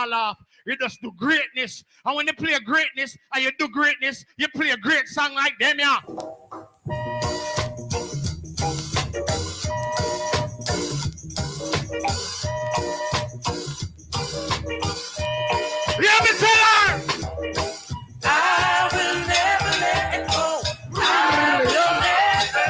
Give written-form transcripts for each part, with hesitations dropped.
off. You just do greatness. And when you play greatness and you do greatness, you play a great song like them, yeah. Let me tell her! I will never let it go. I will never.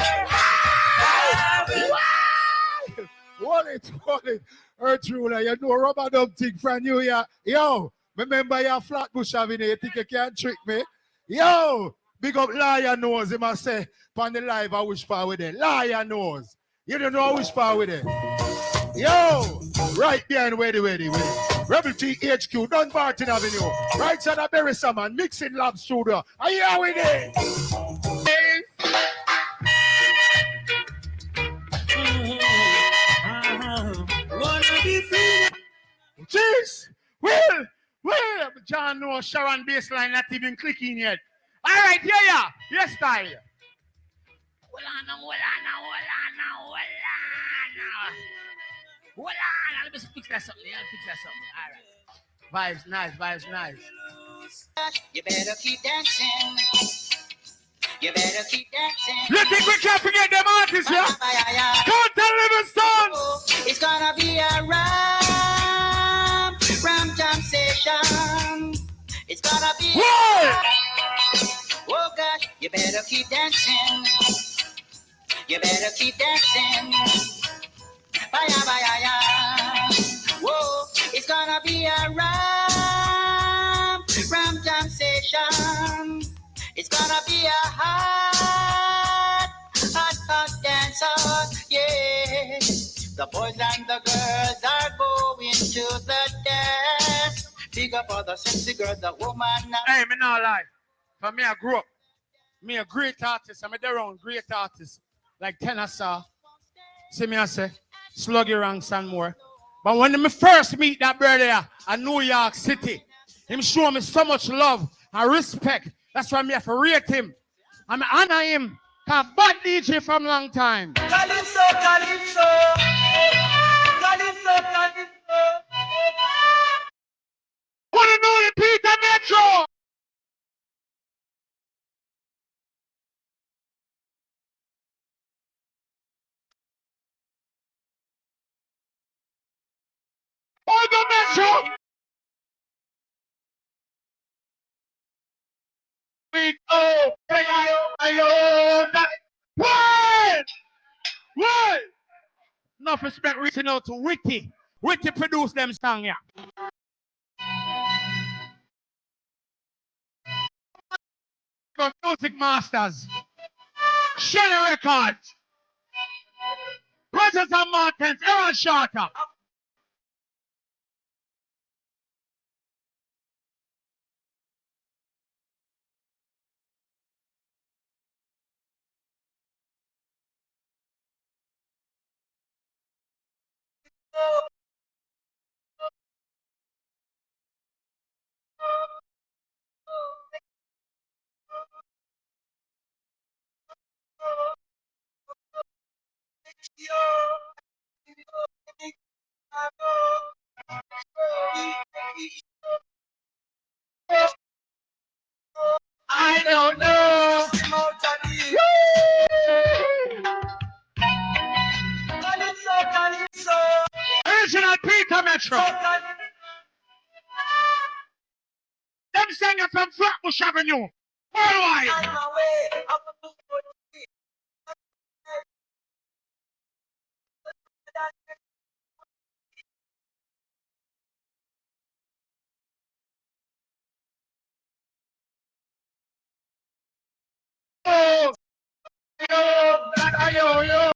Hold it. Earthruler, you know rubber dub thing from you here. Yo, remember your Flatbush Avenue, you think you can trick me? Yo, big up Liar Nose, he must say, on the live I wish for with it. Liar Nose. You don't know I wish for with it. Yo, right behind Weddy. Rebel T HQ, Dunbarton Avenue. Right side of Berry Salmon, Mixing Lab Studio. Are you here with it? Jeez! Well, John knows Sharon baseline not even clicking yet. All right, yeah. Yes, style. Hold on. Let me fix that something. All right. Vibes nice. You better keep dancing. You think we can't forget them artists, yeah? Don't tell Livingstone! It's gonna be a ram jam session. It's gonna be oh gosh, you better keep dancing. Baya. Whoa, it's gonna be a ram jam session. It's gonna be a hot dancer, yeah. The boys and the girls are going to the dance. Big up for the sexy girl, the woman. Hey, me not lie. For me, I grew up. Me a great artist. I'm their own great artist. Like Tenasa. See me I say, Sluggy Ranks and more. But when me first meet that brother in New York City, him show me so much love and respect. That's why me have to rate him. I'm honor him. Have bad DJ from long time. Calypso. Wanna know the Peter Metro? The Metro. What? Enough respect reaching out to Witty. Witty produced them song, yeah. For Music Masters. Shelly Records. Rogers and Martins. Aaron Shorter. I don't know. Original Peter Metro. Them singers from Flatbush Avenue. Worldwide. Oh, yo.